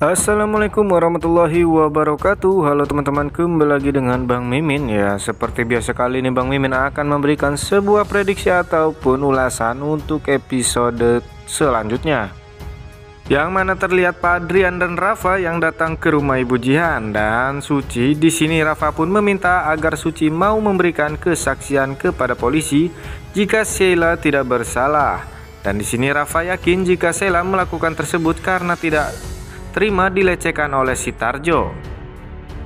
Assalamualaikum warahmatullahi wabarakatuh. Halo teman-teman, kembali lagi dengan Bang Mimin. Ya, seperti biasa kali ini Bang Mimin akan memberikan sebuah prediksi ataupun ulasan untuk episode selanjutnya, yang mana terlihat Pak Adrian dan Rafa yang datang ke rumah Ibu Jihan dan Suci. Di sini Rafa pun meminta agar Suci mau memberikan kesaksian kepada polisi jika Sheila tidak bersalah. Dan di sini Rafa yakin jika Sheila melakukan tersebut karena tidak terima dilecehkan oleh si Tarjo.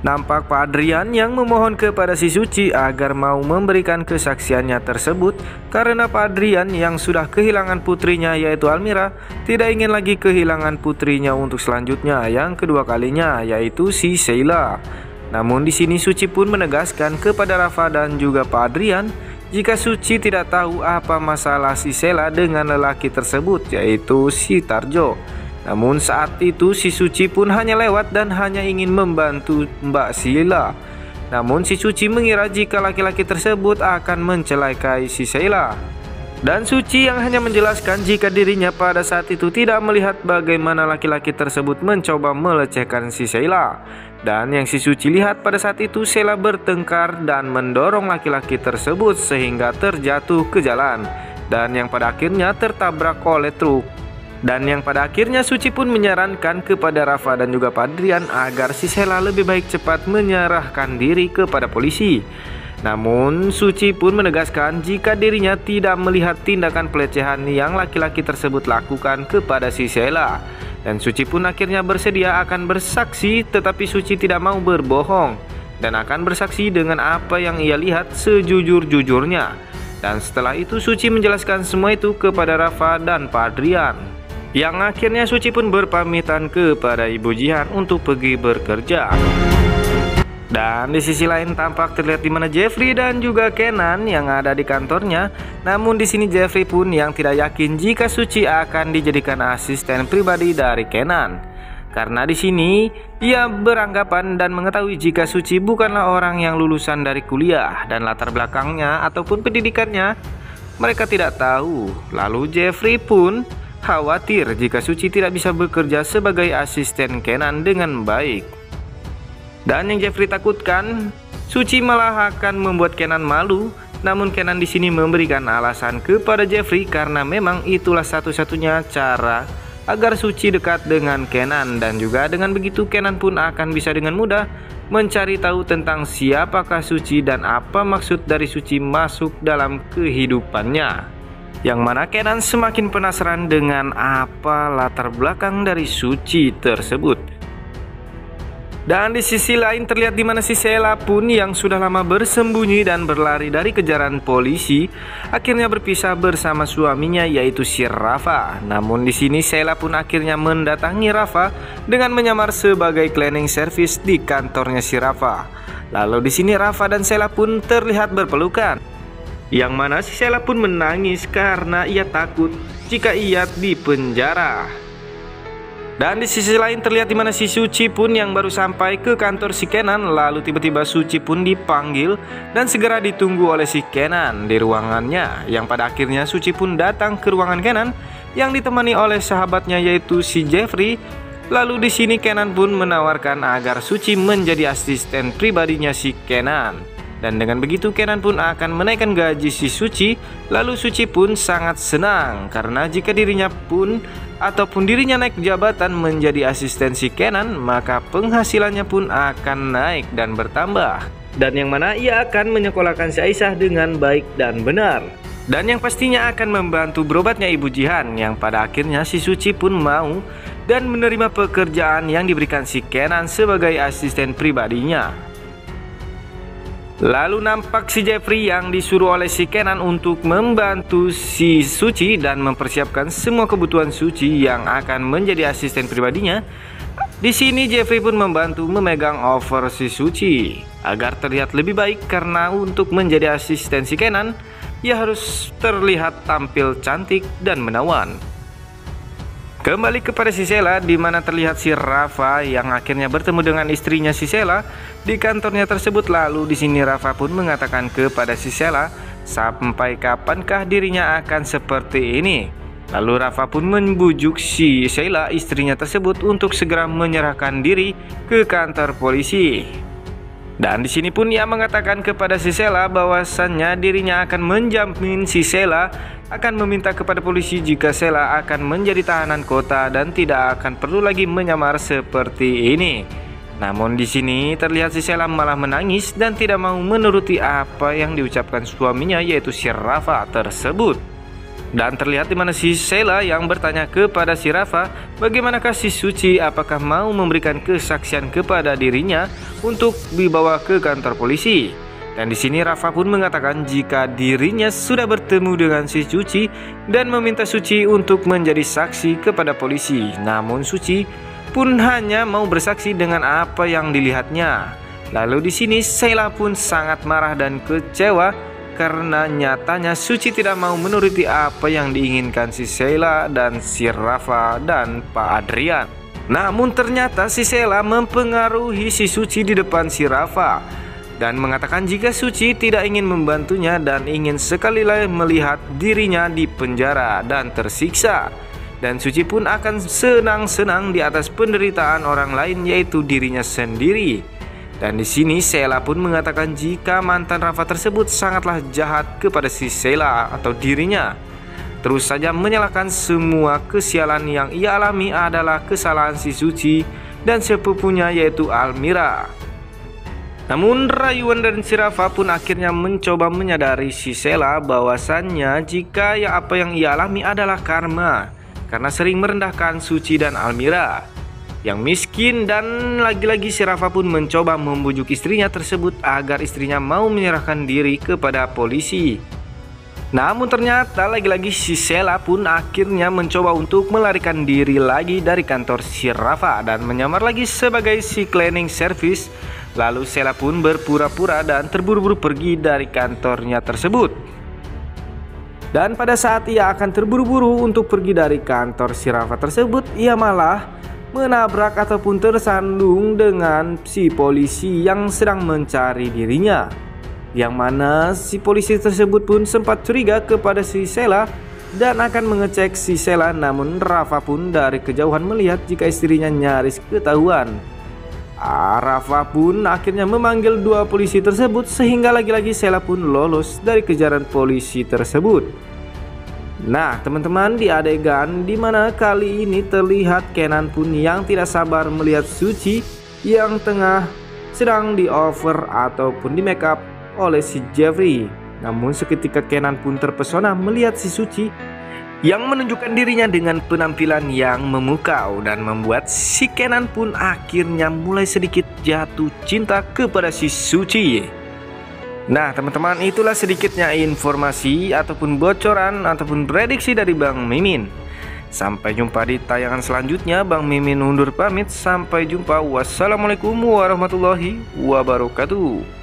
Nampak Pak Adrian yang memohon kepada si Suci agar mau memberikan kesaksiannya tersebut karena Pak Adrian yang sudah kehilangan putrinya yaitu Almira tidak ingin lagi kehilangan putrinya untuk selanjutnya yang kedua kalinya yaitu si Sheila. Namun di sini Suci pun menegaskan kepada Rafa dan juga Pak Adrian jika Suci tidak tahu apa masalah si Sheila dengan lelaki tersebut yaitu si Tarjo. Namun saat itu si Suci pun hanya lewat dan hanya ingin membantu Mbak Sheila. Namun si Suci mengira jika laki-laki tersebut akan mencelakai si Sheila. Dan Suci yang hanya menjelaskan jika dirinya pada saat itu tidak melihat bagaimana laki-laki tersebut mencoba melecehkan si Sheila. Dan yang si Suci lihat pada saat itu Sheila bertengkar dan mendorong laki-laki tersebut sehingga terjatuh ke jalan. Dan yang pada akhirnya tertabrak oleh truk. Dan yang pada akhirnya Suci pun menyarankan kepada Rafa dan juga Pak Adrian agar si Sheila lebih baik cepat menyerahkan diri kepada polisi. Namun Suci pun menegaskan jika dirinya tidak melihat tindakan pelecehan yang laki-laki tersebut lakukan kepada si Sheila. Dan Suci pun akhirnya bersedia akan bersaksi, tetapi Suci tidak mau berbohong dan akan bersaksi dengan apa yang ia lihat sejujur-jujurnya. Dan setelah itu Suci menjelaskan semua itu kepada Rafa dan Pak Adrian. Yang akhirnya Suci pun berpamitan kepada Ibu Jihan untuk pergi bekerja. Dan di sisi lain tampak terlihat di mana Jeffrey dan juga Kenan yang ada di kantornya. Namun di sini Jeffrey pun yang tidak yakin jika Suci akan dijadikan asisten pribadi dari Kenan. Karena di sini ia beranggapan dan mengetahui jika Suci bukanlah orang yang lulusan dari kuliah dan latar belakangnya ataupun pendidikannya mereka tidak tahu. Lalu Jeffrey pun khawatir jika Suci tidak bisa bekerja sebagai asisten Kenan dengan baik. Dan yang Jeffrey takutkan, Suci malah akan membuat Kenan malu. Namun Kenan di sini memberikan alasan kepada Jeffrey karena memang itulah satu-satunya cara agar Suci dekat dengan Kenan. Dan juga dengan begitu Kenan pun akan bisa dengan mudah mencari tahu tentang siapakah Suci dan apa maksud dari Suci masuk dalam kehidupannya. Yang mana Kenan semakin penasaran dengan apa latar belakang dari Suci tersebut. Dan di sisi lain terlihat di mana si Sheila pun yang sudah lama bersembunyi dan berlari dari kejaran polisi akhirnya berpisah bersama suaminya yaitu si Rafa. Namun di sini Sheila pun akhirnya mendatangi Rafa dengan menyamar sebagai cleaning service di kantornya si Rafa. Lalu di sini Rafa dan Sheila pun terlihat berpelukan. Yang mana si Sheila pun menangis karena ia takut jika ia dipenjara. Dan di sisi lain terlihat di mana si Suci pun yang baru sampai ke kantor si Kenan. Lalu tiba-tiba Suci pun dipanggil dan segera ditunggu oleh si Kenan di ruangannya. Yang pada akhirnya Suci pun datang ke ruangan Kenan yang ditemani oleh sahabatnya yaitu si Jeffrey. Lalu di sini Kenan pun menawarkan agar Suci menjadi asisten pribadinya si Kenan. Dan dengan begitu Kenan pun akan menaikkan gaji si Suci. Lalu Suci pun sangat senang karena jika dirinya pun ataupun dirinya naik jabatan menjadi asisten si Kenan, maka penghasilannya pun akan naik dan bertambah. Dan yang mana ia akan menyekolahkan si Aisyah dengan baik dan benar. Dan yang pastinya akan membantu berobatnya Ibu Jihan. Yang pada akhirnya si Suci pun mau dan menerima pekerjaan yang diberikan si Kenan sebagai asisten pribadinya. Lalu nampak si Jeffrey yang disuruh oleh si Kenan untuk membantu si Suci dan mempersiapkan semua kebutuhan Suci yang akan menjadi asisten pribadinya. Di sini Jeffrey pun membantu memegang over si Suci agar terlihat lebih baik karena untuk menjadi asisten si Kenan ia harus terlihat tampil cantik dan menawan. Kembali kepada si Sheila di mana terlihat si Rafa yang akhirnya bertemu dengan istrinya si Sheila di kantornya tersebut. Lalu di sini Rafa pun mengatakan kepada si Sheila sampai kapankah dirinya akan seperti ini. Lalu Rafa pun membujuk si Sheila, istrinya tersebut, untuk segera menyerahkan diri ke kantor polisi. Dan di sini pun ia mengatakan kepada si Sheila bahwasannya dirinya akan menjamin si Sheila akan meminta kepada polisi jika Sheila akan menjadi tahanan kota dan tidak akan perlu lagi menyamar seperti ini. Namun di sini terlihat si Sheila malah menangis dan tidak mau menuruti apa yang diucapkan suaminya, yaitu si Rafa tersebut. Dan terlihat dimana si Sheila yang bertanya kepada si Rafa, bagaimanakah si Suci, apakah mau memberikan kesaksian kepada dirinya untuk dibawa ke kantor polisi. Dan di sini Rafa pun mengatakan jika dirinya sudah bertemu dengan si Suci dan meminta Suci untuk menjadi saksi kepada polisi. Namun Suci pun hanya mau bersaksi dengan apa yang dilihatnya. Lalu di sini Sheila pun sangat marah dan kecewa karena nyatanya Suci tidak mau menuruti apa yang diinginkan si Sheila dan si Rafa dan Pak Adrian. Namun ternyata si Sheila mempengaruhi si Suci di depan si Rafa dan mengatakan jika Suci tidak ingin membantunya dan ingin sekali lagi melihat dirinya di penjara dan tersiksa. Dan Suci pun akan senang-senang di atas penderitaan orang lain, yaitu dirinya sendiri. Dan di sini Sheila pun mengatakan jika mantan Rafa tersebut sangatlah jahat kepada si Sheila atau dirinya. Terus saja menyalahkan semua kesialan yang ia alami adalah kesalahan si Suci dan sepupunya, yaitu Almira. Namun rayuan dari si Rafa pun akhirnya mencoba menyadari si Sheila bahwasannya jika apa yang ia alami adalah karma, karena sering merendahkan Suci dan Almira yang miskin. Dan lagi-lagi si Rafa pun mencoba membujuk istrinya tersebut agar istrinya mau menyerahkan diri kepada polisi. Namun ternyata lagi-lagi si Sheila pun akhirnya mencoba untuk melarikan diri lagi dari kantor si Rafa dan menyamar lagi sebagai si cleaning service. Lalu Sheila pun berpura-pura dan terburu-buru pergi dari kantornya tersebut. Dan pada saat ia akan terburu-buru untuk pergi dari kantor si Rafa tersebut, ia malah menabrak ataupun tersandung dengan si polisi yang sedang mencari dirinya. Yang mana si polisi tersebut pun sempat curiga kepada si Sheila dan akan mengecek si Sheila. Namun Rafa pun dari kejauhan melihat jika istrinya nyaris ketahuan. Rafa pun akhirnya memanggil dua polisi tersebut sehingga lagi-lagi Sheila pun lolos dari kejaran polisi tersebut. Nah teman-teman, di adegan dimana kali ini terlihat Kenan pun yang tidak sabar melihat Suci yang tengah sedang di over ataupun di make up oleh si Jeffrey. Namun seketika Kenan pun terpesona melihat si Suci yang menunjukkan dirinya dengan penampilan yang memukau dan membuat si Kenan pun akhirnya mulai sedikit jatuh cinta kepada si Suci. Nah teman-teman, itulah sedikitnya informasi ataupun bocoran ataupun prediksi dari Bang Mimin. Sampai jumpa di tayangan selanjutnya. Bang Mimin undur pamit. Sampai jumpa. Wassalamualaikum warahmatullahi wabarakatuh.